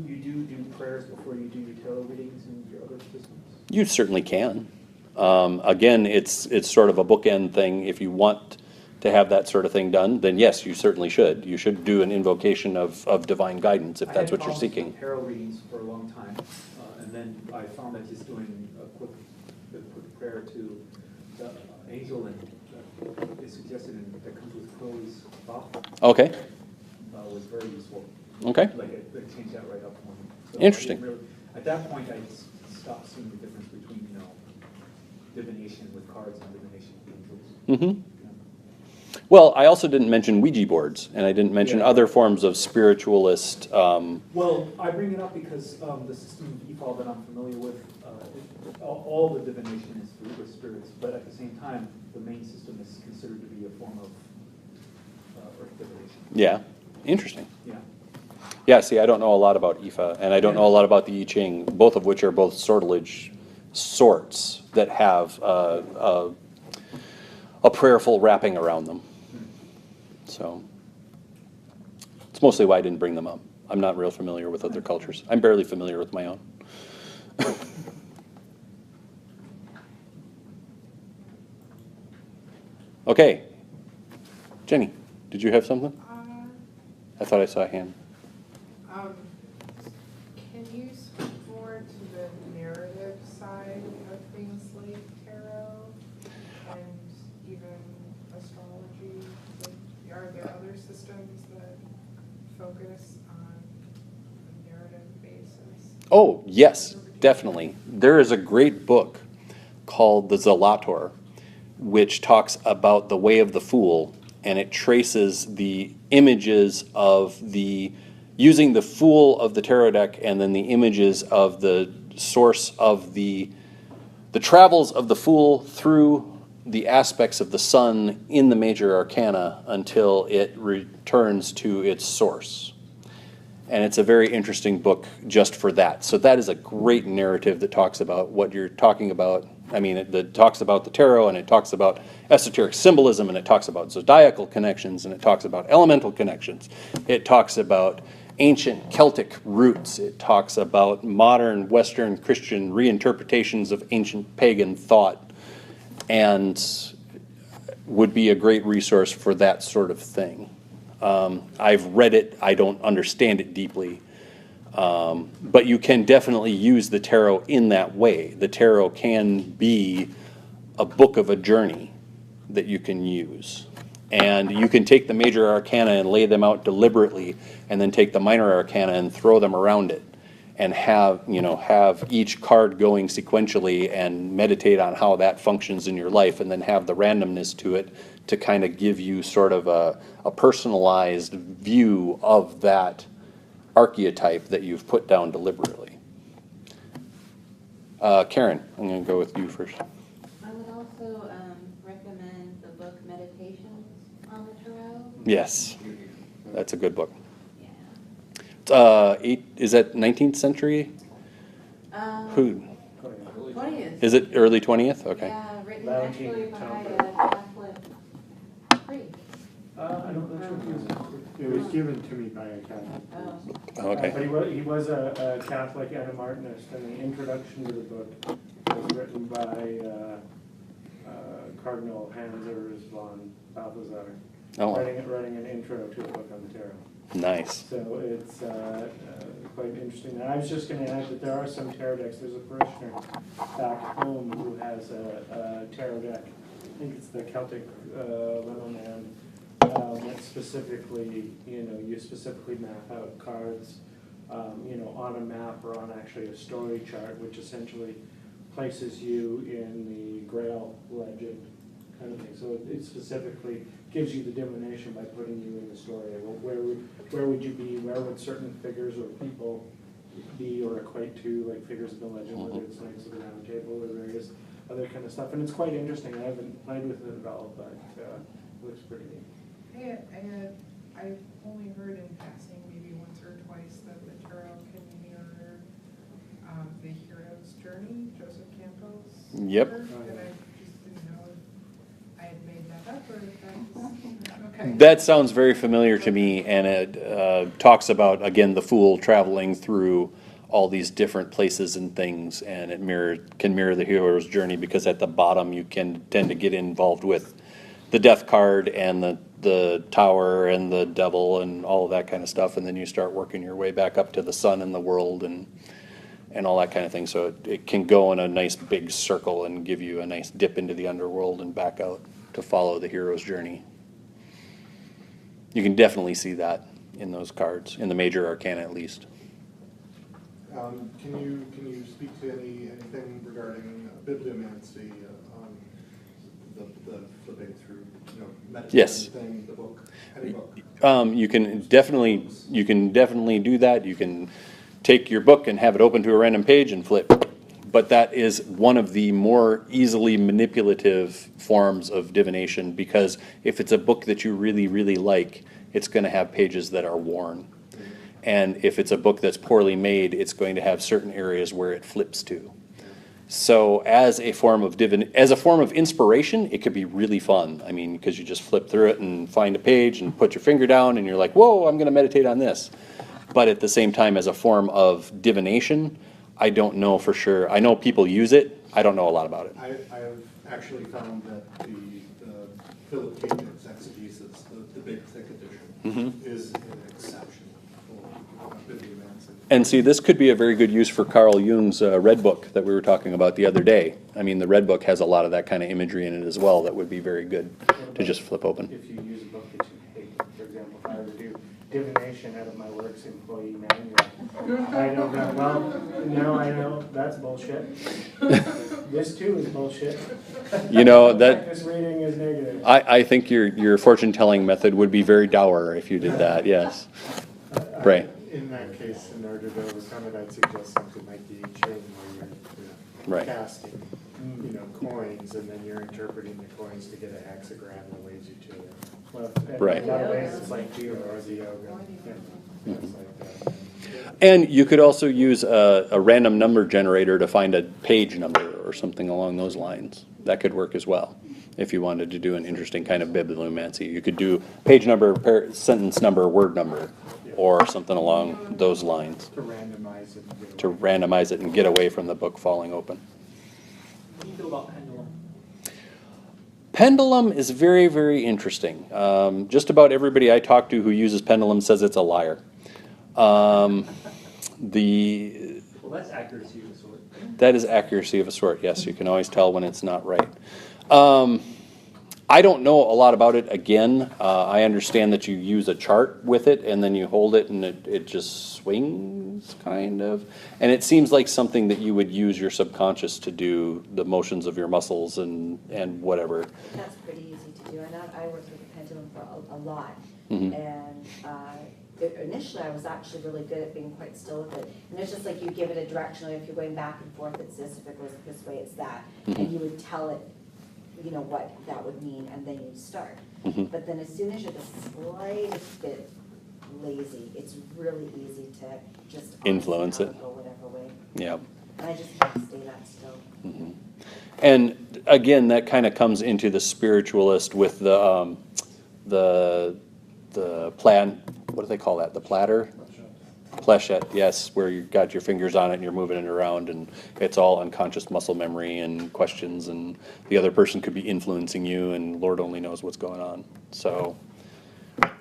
S2: prayers before you do your tarot readings and your other systems?
S1: You certainly can. Again, it's sort of a bookend thing. If you want to have that sort of thing done, then yes, you certainly should. You should do an invocation of divine guidance if that's what you're seeking.
S2: I had tarot readings for a long time, and then I found that just doing a quick prayer to the angel and is suggested that comes with Crowley's Bach
S1: Okay,
S2: was very useful.
S1: okay.
S2: Like it changed that right up for me. So
S1: Interesting.
S2: I didn't really, at that point, I stopped seeing the difference between divination with cards and divination with angels.
S1: Mm-hmm. Well, I also didn't mention Ouija boards, and I didn't mention
S2: Yeah.
S1: other forms of spiritualist.
S2: Well, I bring it up because the system of EFOL that I'm familiar with, all the divination is through with spirits, but at the same time, the main system is considered to be a form of earth divination.
S1: Yeah, interesting.
S2: Yeah.
S1: Yeah, see, I don't know a lot about Ifa, and I don't know a lot about the I Ching, both of which are both sortilege sorts that have a prayerful wrapping around them. So it's mostly why I didn't bring them up. I'm not real familiar with other cultures. I'm barely familiar with my own. Okay. Jenny, did you have something? I thought I saw a hand.
S7: Can you speak more to the narrative side of things like tarot and even astrology? Like, are there other systems that focus on a narrative basis?
S1: Oh, yes, definitely. There is a great book called The Zelator, which talks about the way of the fool, and it traces the images of using the fool of the tarot deck and then the images of the source of the travels of the fool through the aspects of the sun in the major arcana until it returns to its source. And it's a very interesting book just for that. So that is a great narrative that talks about what you're talking about I mean, it talks about the tarot, and it talks about esoteric symbolism, and it talks about zodiacal connections, and it talks about elemental connections. It talks about ancient Celtic roots. It talks about modern Western Christian reinterpretations of ancient pagan thought, and would be a great resource for that sort of thing. I've read it. I don't understand it deeply. But you can definitely use the tarot in that way. The tarot can be a book of a journey that you can use. And you can take the major arcana and lay them out deliberately, and then take the minor arcana and throw them around it, and have each card going sequentially, and meditate on how that functions in your life, and then have the randomness to it to kind of give you sort of a personalized view of that archetype that you've put down deliberately. Karen, I'm going to go with you first.
S8: I would also recommend the book Meditations on the Tarot.
S1: Yes, that's a good book.
S8: Yeah.
S1: Is that 19th century? Who?
S8: 20th.
S1: Is it early 20th? Okay.
S8: Yeah, written
S3: Valentine
S8: actually by
S3: Tom.
S8: a Catholic priest.
S3: I don't know if it was given to me by a Catholic.
S8: Oh.
S1: Okay.
S3: But he was a Catholic and a Martinist, and the introduction to the book was written by Cardinal Hans Urs von Balthasar,
S1: Oh,
S3: writing an intro to the book on the tarot.
S1: nice.
S3: So it's quite interesting. And I was just going to add that there are some tarot decks. There's a parishioner back home who has a tarot deck. I think it's the Celtic Lenormand. That specifically, you specifically map out cards, on a map or on actually a story chart, which essentially places you in the Grail legend kind of thing. So it specifically gives you the divination by putting you in the story. Well, where would you be? Where would certain figures or people be or equate to, like figures of the legend, whether it's Knights of the Round Table or various other kind of stuff. And it's quite interesting. I haven't played with it at all, but it looks pretty neat.
S7: I've only heard in passing, maybe once or twice, that the tarot can mirror the hero's journey, Joseph Campbell's.
S1: Yep.
S7: work, and I just didn't know if I had made that up or if that's, okay.
S1: That sounds very familiar to me, and it talks about, again, the fool traveling through all these different places and things, and it can mirror the hero's journey, because at the bottom you can tend to get involved with the death card and the tower and the devil and all of that kind of stuff, and then you start working your way back up to the sun and the world and all that kind of thing. So it can go in a nice big circle and give you a nice dip into the underworld and back out to follow the hero's journey. You can definitely see that in those cards, in the major arcana at least.
S6: Can you speak to anything regarding bibliomancy, the flipping through, meditating
S1: Yes.
S6: thing, the book, any book?
S1: You can definitely do that. You can take your book and have it open to a random page and flip. But that is one of the more easily manipulative forms of divination, because if it's a book that you really, really like, it's going to have pages that are worn. And if it's a book that's poorly made, it's going to have certain areas where it flips to. So as a form of inspiration, it could be really fun. I mean, because you just flip through it and find a page and put your finger down and you're like, whoa, I'm going to meditate on this. But at the same time, as a form of divination, I don't know for sure. I know people use it. I don't know a lot about it.
S6: I've actually found that the Philip K. Dick's exegesis, the big thick edition, is an exception for bibliomancy.
S1: And see, this could be a very good use for Carl Jung's Red Book that we were talking about the other day. I mean, the Red Book has a lot of that kind of imagery in it as well that would be very good to just flip open.
S3: If you use a book that you hate, for example, if I were to do divination out of my works employee manual, I know that, well, no, I know, that's bullshit. This too is bullshit.
S1: You know, that
S3: This reading is negative.
S1: I think your fortune telling method would be very dour if you did that. Yes. Right.
S9: In that case, in order to overcome it, I'd suggest something like the I Ching, where you're
S1: Right.
S9: casting, coins, and then you're interpreting the coins to get a hexagram that leads you to it.
S3: Well,
S1: Right.
S3: in a lot of ways, it's like
S9: Or
S3: geomancy.
S9: the yoga, things like that.
S1: And you could also use a random number generator to find a page number or something along those lines. That could work as well. If you wanted to do an interesting kind of bibliomancy, you could do page number, sentence number, word number, or something along those lines
S9: To randomize it. and get
S1: to
S9: away.
S1: randomize it and get away from the book falling open.
S2: What do you feel about pendulum?
S1: Pendulum is very, very interesting. Just about everybody I talk to who uses pendulum says it's a liar. The
S2: Well, that's accuracy of a sort.
S1: That is accuracy of a sort, yes. You can always tell when it's not right. I don't know a lot about it. Again, I understand that you use a chart with it, and then you hold it, and it just swings, kind of. And it seems like something that you would use your subconscious to do the motions of your muscles and whatever.
S4: That's pretty easy to do. I worked with the pendulum for a lot.
S1: Mhm.
S4: And initially, I was actually really good at being quite still with it. And it's just like you give it a direction, like if you're going back and forth, it's this, if it goes this way, it's that. And you would tell it, you know, what that would mean, and then you'd start. But then as soon as you're the slightest bit lazy, it's really easy to just
S1: Influence it.
S4: go whatever way.
S1: Yeah.
S4: And I just can't stay that still.
S1: And again, that kind of comes into the spiritualist with the plan. What do they call that? The platter? Plechette, yes, where you got your fingers on it and you're moving it around, and it's all unconscious muscle memory and questions, and the other person could be influencing you, and Lord only knows what's going on. So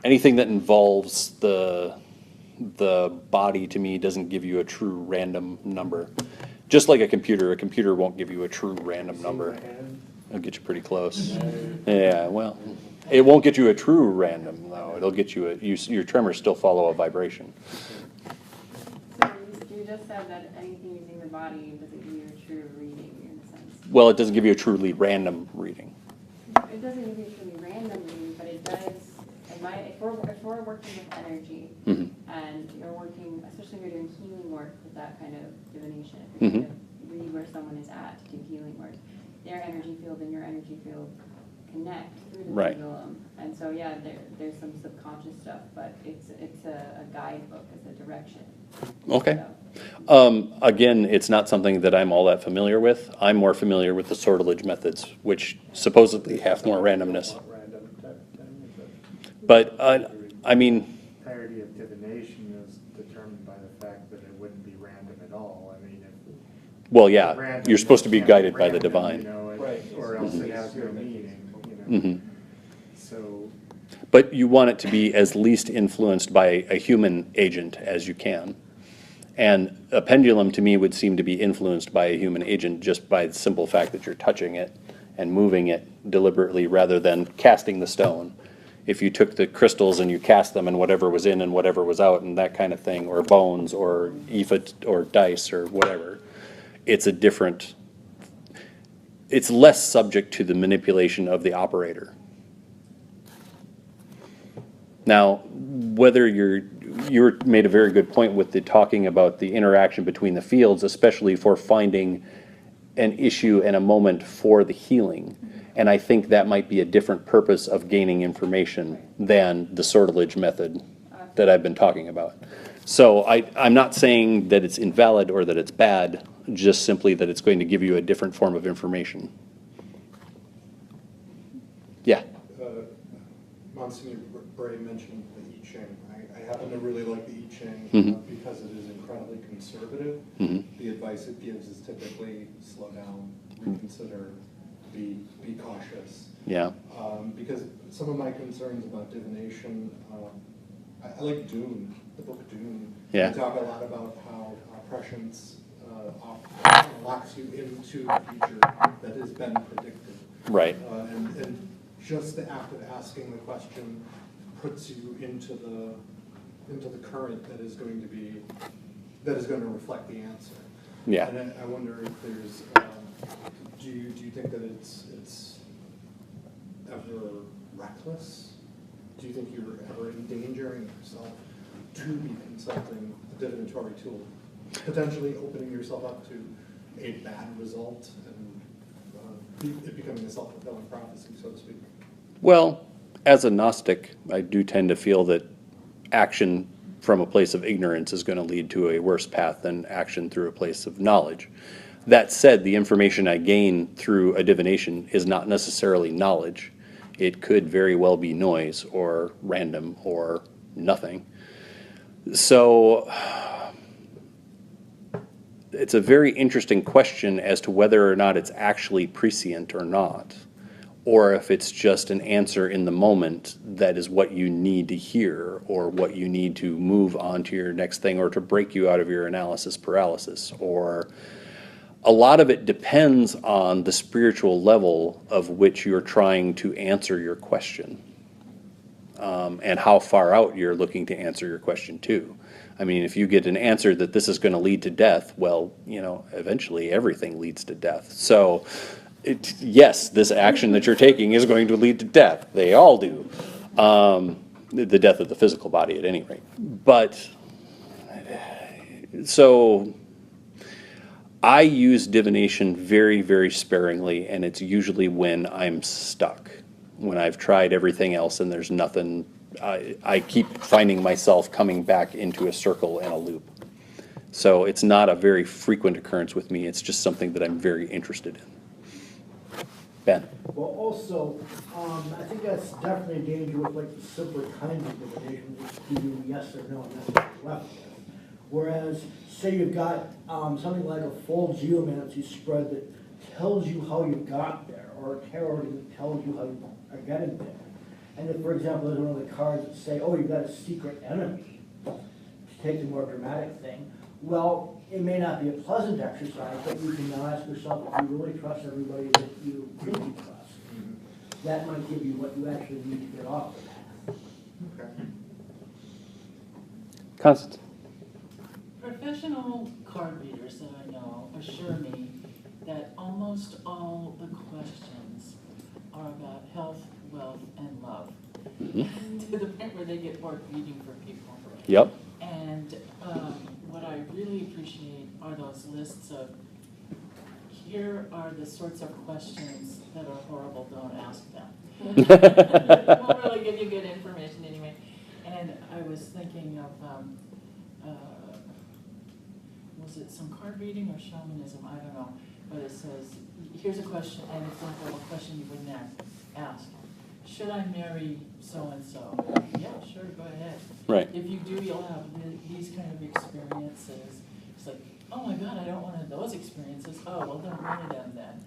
S1: anything that involves the body, to me, doesn't give you a true random number. Just like a computer won't give you a true random number.
S3: And
S1: It'll get you pretty close. Yeah, well, it won't get you a true random, though. It'll get you your tremors still follow a vibration.
S8: So you just said that anything using the body doesn't give you a true reading in a sense.
S1: Well, it doesn't give you a truly random reading.
S8: It doesn't give you a truly random reading, but it does, if we're working with energy, and you're working, especially if you're doing healing work with that kind of divination, if you're trying to read where someone is at to do healing work, their energy field and your energy field connect through the
S1: Right.
S8: pendulum. And so, yeah, there's some subconscious stuff, but it's a guidebook, it's a direction.
S1: Okay.
S8: So,
S1: Again, it's not something that I'm all that familiar with. I'm more familiar with the sortilege methods, which supposedly have more randomness.
S3: random type thing, is it?
S1: But, I mean,
S9: Entirety of divination is determined by the fact that it wouldn't be random at all. I mean, if
S1: well, yeah,
S9: random,
S1: you're supposed to be
S9: it can't be
S1: guided by the
S9: random,
S1: divine.
S9: you know,
S2: Right.
S9: or else it has no meaning, you know. So,
S1: But you want it to be as least influenced by a human agent as you can. And a pendulum, to me, would seem to be influenced by a human agent just by the simple fact that you're touching it and moving it deliberately rather than casting the stone. If you took the crystals and you cast them and whatever was in and whatever was out and that kind of thing, or bones or ephod or dice or whatever, it's less subject to the manipulation of the operator. Now, whether you made a very good point with the talking about the interaction between the fields, especially for finding an issue and a moment for the healing. And I think that might be a different purpose of gaining information than the sortilege method that I've been talking about. So I'm not saying that it's invalid or that it's bad, just simply that it's going to give you a different form of information. Yeah.
S6: Monsignor Bray mentioned the I Ching. I happen to really like the I Ching because it is incredibly conservative. The advice it gives is typically slow down, reconsider, be cautious.
S1: Yeah.
S6: Because some of my concerns about divination, I like Dune, the book Dune.
S1: Yeah.
S6: They talk a lot about how prescience locks you into the future that has been predicted.
S1: Right.
S6: And just the act of asking the question puts you into the current that is going to reflect the answer.
S1: Yeah.
S6: And I wonder if there's do you think that it's ever reckless? Do you think you're ever endangering yourself to be consulting a divinatory tool, potentially opening yourself up to a bad result and it becoming a self-fulfilling prophecy, so to speak?
S1: Well, as a Gnostic, I do tend to feel that action from a place of ignorance is going to lead to a worse path than action through a place of knowledge. That said, the information I gain through a divination is not necessarily knowledge. It could very well be noise or random or nothing. So it's a very interesting question as to whether or not it's actually prescient or not, or if it's just an answer in the moment that is what you need to hear or what you need to move on to your next thing or to break you out of your analysis paralysis. Or a lot of it depends on the spiritual level of which you're trying to answer your question, and how far out you're looking to answer your question too. I mean, if you get an answer that this is going to lead to death, well, eventually everything leads to death. So, yes, this action that you're taking is going to lead to death. They all do. The death of the physical body at any rate. But, so, I use divination very, very sparingly, and it's usually when I'm stuck. When I've tried everything else and there's nothing, I keep finding myself coming back into a circle and a loop. So it's not a very frequent occurrence with me. It's just something that I'm very interested in. Ben?
S5: Well, also, I think that's definitely a danger with like the simpler kinds of divination, just give you yes or no, and that's what you're left with. Whereas, say you've got something like a full geomancy spread that tells you how you got there, or a tarot that tells you how you are getting there. And if, for example, there's one of the cards that say, oh, you've got a secret enemy, to take the more dramatic thing, well, it may not be a pleasant exercise, but you can now ask yourself if you really trust everybody that you think you trust. That might give you what you actually need to get off of that.
S6: Okay.
S1: Constance?
S10: Professional card readers that I know assure me that almost all the questions are about health, wealth, and love. To the point where they get bored reading for people.
S1: Yep.
S10: And what I really appreciate are those lists of, here are the sorts of questions that are horrible, don't ask them. It won't really give you good information anyway. And I was thinking of, was it some card reading or shamanism? I don't know. But it says, here's a question, an example of a question you wouldn't ask. Should I marry so-and-so? Yeah, sure, go ahead.
S1: Right.
S10: If you do, you'll have these kind of experiences. It's like, oh my God, I don't want one of those experiences. Oh, well, don't marry them then.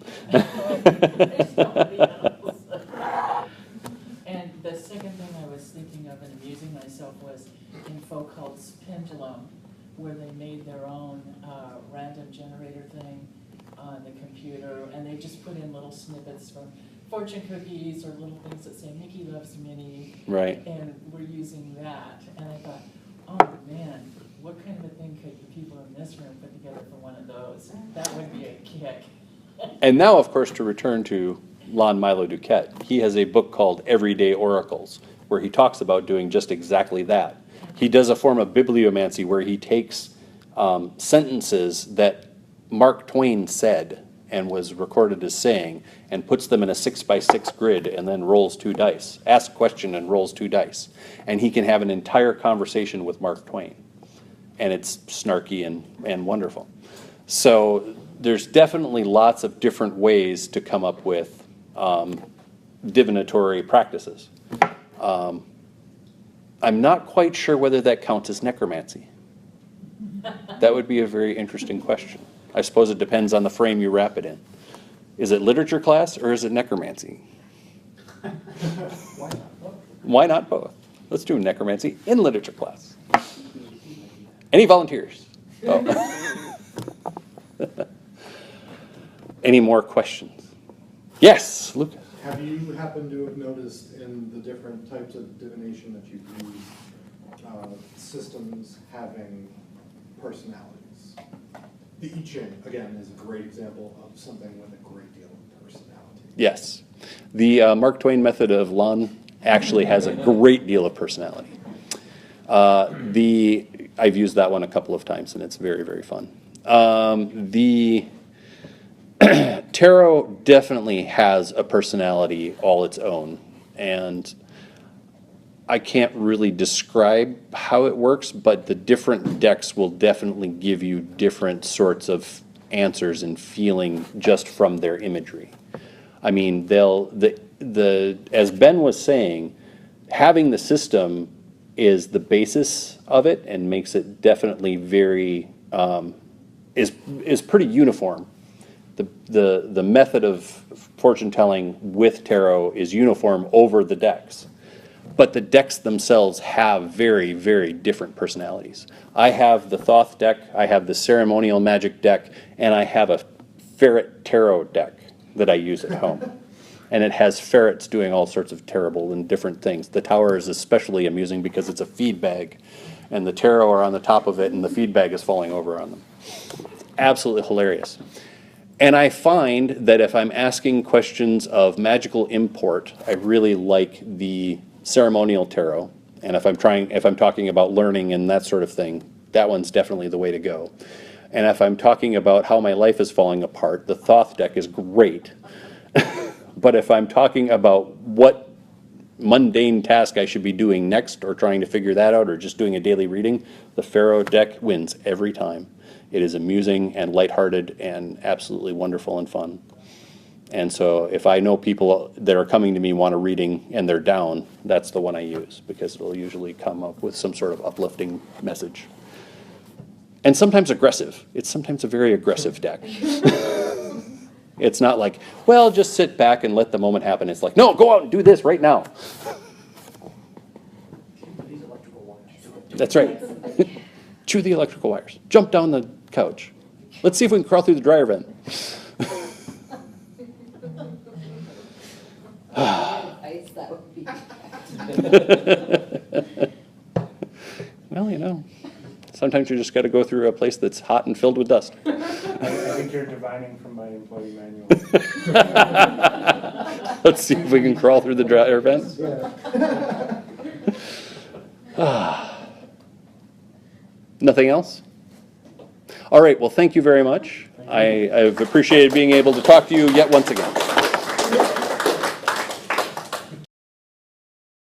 S10: There's nobody else. And the second thing I was thinking of and amusing myself was in Foucault's Pendulum, where they made their own random generator thing on the computer, and they just put in little snippets from fortune cookies or little things that say Mickey loves Minnie.
S1: Right.
S10: And we're using that. And I thought, oh man, what kind of a thing could the people in this room put together for one of those? That would be a kick.
S1: And now, of course, to return to Lon Milo Duquette, he has a book called Everyday Oracles, where he talks about doing just exactly that. He does a form of bibliomancy where he takes sentences that Mark Twain said and was recorded as saying, and puts them in a 6x6 grid and then rolls 2 dice. Asks a question and rolls 2 dice. And he can have an entire conversation with Mark Twain. And it's snarky and wonderful. So there's definitely lots of different ways to come up with divinatory practices. I'm not quite sure whether that counts as necromancy. That would be a very interesting question. I suppose it depends on the frame you wrap it in. Is it literature class or is it necromancy? Why not both? Let's do necromancy in literature class. Any volunteers? Oh. Any more questions? Yes, Lucas.
S6: Have you happened to have noticed in the different types of divination that you've used, systems having personalities? The I Ching, again, is a great example of something with a great deal of personality.
S1: Yes. The Mark Twain method of Lon actually has a great deal of personality. I've used that one a couple of times, and it's very, very fun. The tarot definitely has a personality all its own, and I can't really describe how it works, but the different decks will definitely give you different sorts of answers and feeling just from their imagery. I mean, as Ben was saying, having the system is the basis of it and makes it definitely very, is pretty uniform. The method of fortune telling with tarot is uniform over the decks. But the decks themselves have very, very different personalities. I have the Thoth deck, I have the ceremonial magic deck, and I have a ferret tarot deck that I use at home. And it has ferrets doing all sorts of terrible and different things. The tower is especially amusing because it's a feed bag, and the tarot are on the top of it, and the feed bag is falling over on them. Absolutely hilarious. And I find that if I'm asking questions of magical import, I really like the ceremonial tarot. And if I'm talking about learning and that sort of thing, that one's definitely the way to go. And if I'm talking about how my life is falling apart, the Thoth deck is great. But if I'm talking about what mundane task I should be doing next, or trying to figure that out, or just doing a daily reading, the Pharaoh deck wins every time. It is amusing and lighthearted and absolutely wonderful and fun. And so if I know people that are coming to me want a reading and they're down, that's the one I use, because it'll usually come up with some sort of uplifting message. And sometimes aggressive. It's sometimes a very aggressive deck. It's not like, well, just sit back and let the moment happen. It's like, no, go out and do this right now. That's right. Chew the electrical wires. Jump down the couch. Let's see if we can crawl through the dryer vent.
S4: Advice, that would be.
S1: Well, you know, sometimes you just got to go through a place that's hot and filled with dust.
S3: I think you're divining from my employee manual.
S1: Let's see if we can crawl through the dryer vent. Nothing else? All right, well, thank you very much. I've appreciated being able to talk to you yet once again.